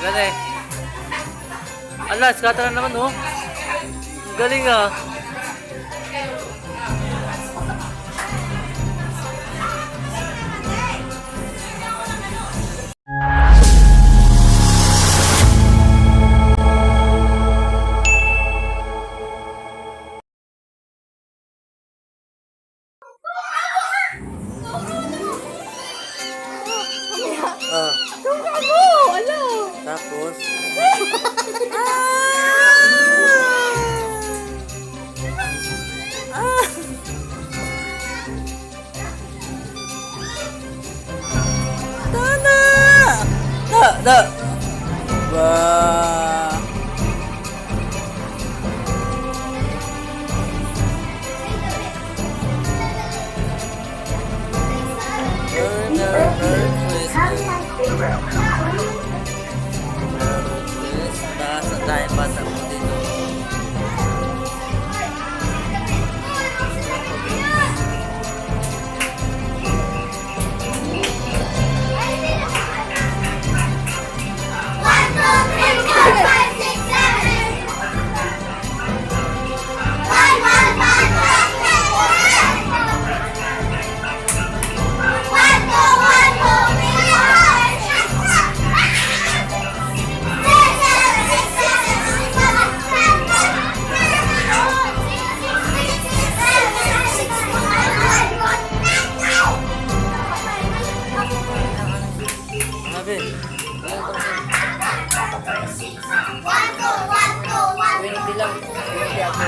Galing. Ala, scatter na naman, oh. Galing, ah. Ah, Tungka mo! Ala! tapos, Tana! da. Ba. Basta tayo bata mo dito. Sabi, 20 lang. 20 ako.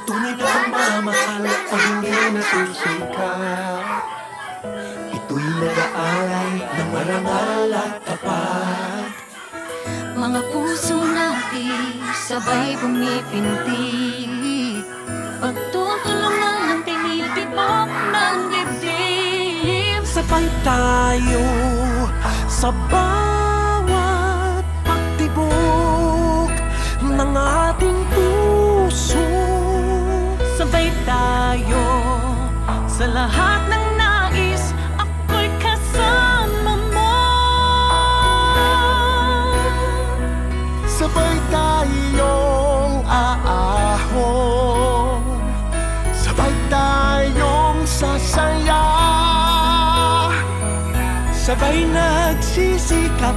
Tunay na pagmamahal ang hindi nasusukat. Ito'y nag-aalay ng marangal at tapat. Mga puso natin sabay pumipintig, pagtutulungan ng tinitibok ng dibdib. Sabay tayo sa bawat pagtibok ng ating puso. Sabay tayo sa lahat ng nais, ako'y kasama mo. Sabay tayong aahon, sabay tayong sasaya, sabay nagsisikap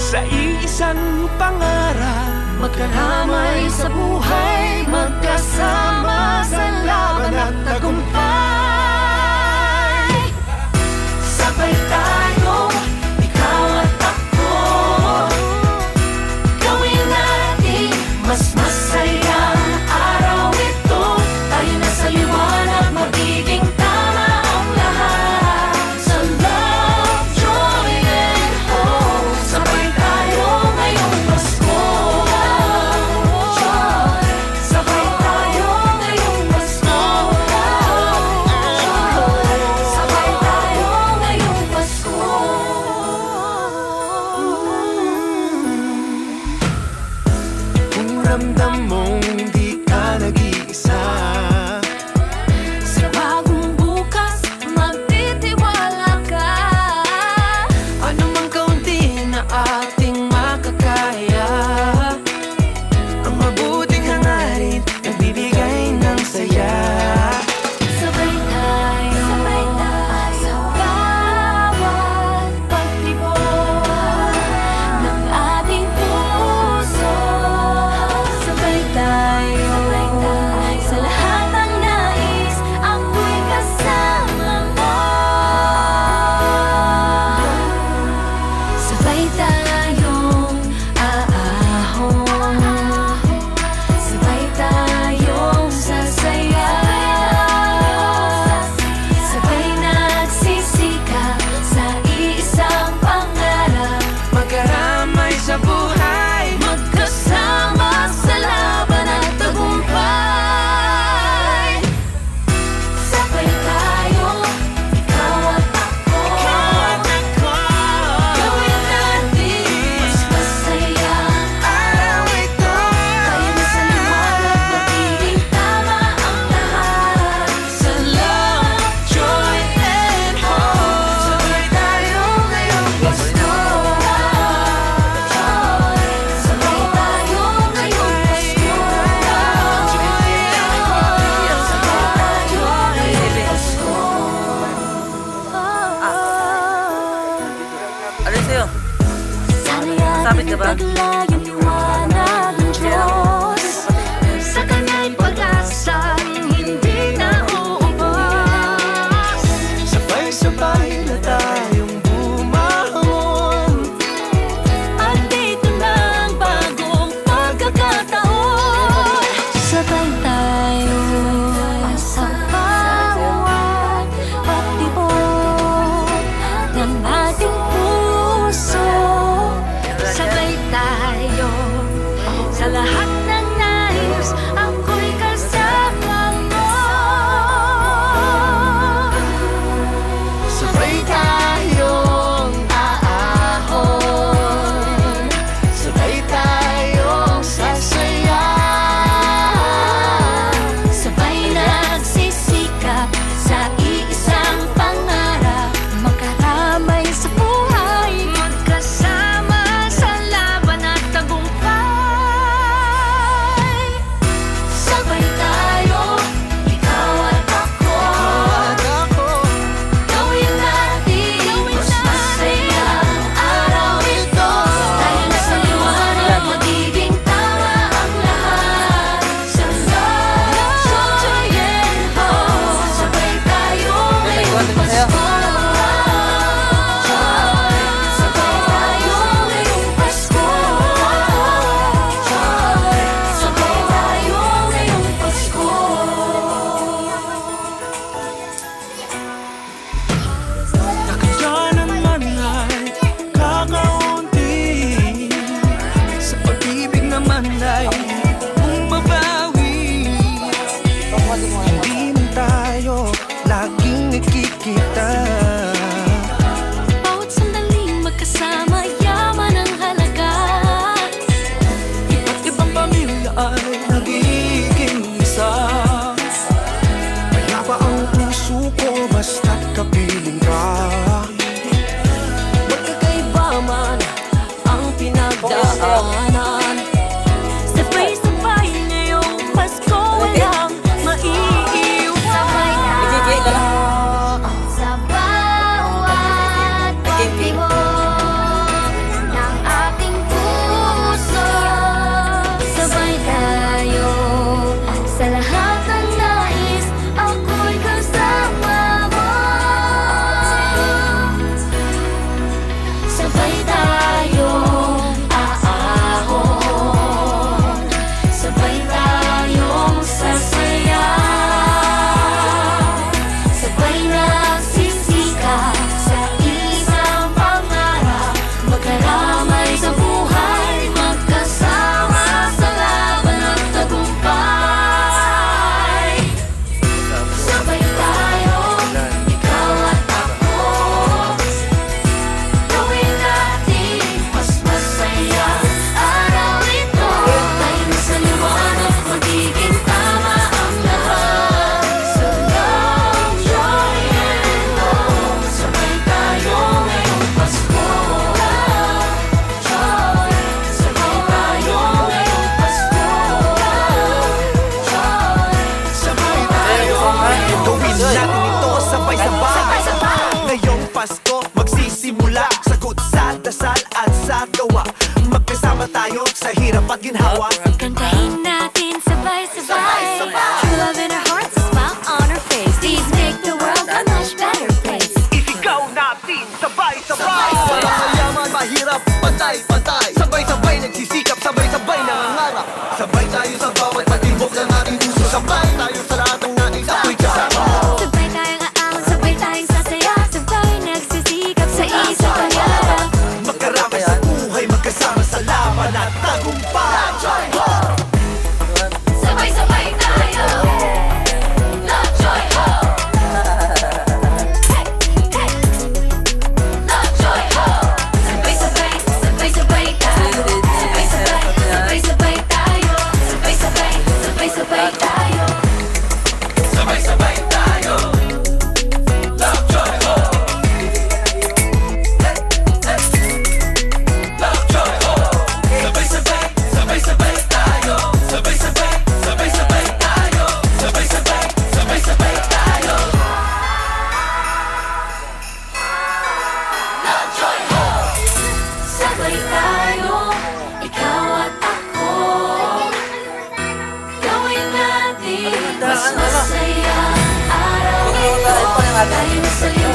sa iisang pangarap. Magkaramay sa buhay, magkasama sa laban at tagumpay. Sabay tayo, ikaw at ako, gawin natin mas masayang araw ito. Tayo na sa liwanag, magiging tama ang lahat. Sa love, joy, and hope, sabay tayo ngayong Pasko. Sa jowa. Magkasama tayo sa hirap at ginhawa. Kantahin natin sabay-sabay. True love in our hearts, a smile on our face. These make the world a much better place. Isigaw natin sabay-sabay. Walang mayaman, mahirap, pantay-pantay. Sabay-sabay nagsisikap, sabay-sabay nangangarap. Sabay tayo sa bawat patibok ng ating puso. Sabay tayo sa lahat ng ating ako'y kasama. Sabay tayong aahon, sabay tayong sasaya. Sabay nagsisikap sa isang pangarap. Magkarami sa buhay, magkasama sa laban at tagumpay. Sabay-sabay tayo. Love, joy, hope. Hey, hey. Love, joy, hope. Sabay-sabay, sabay-sabay tayo. Sabay-sabay, sabay-sabay tayo. Sabay-sabay, sabay-sabay tayo. Sabay-sabay tayo. Love, joy, hope. Love, joy, hope. Sabay-sabay, sabay-sabay tayo. Sabay-sabay, sabay-sabay tayo. Sabay-sabay, sabay-sabay tayo. Love, joy, hope. Sabay tayo, ikaw at ako. Gawin natin mas masaya araw ito. Tayo na sa liwanag.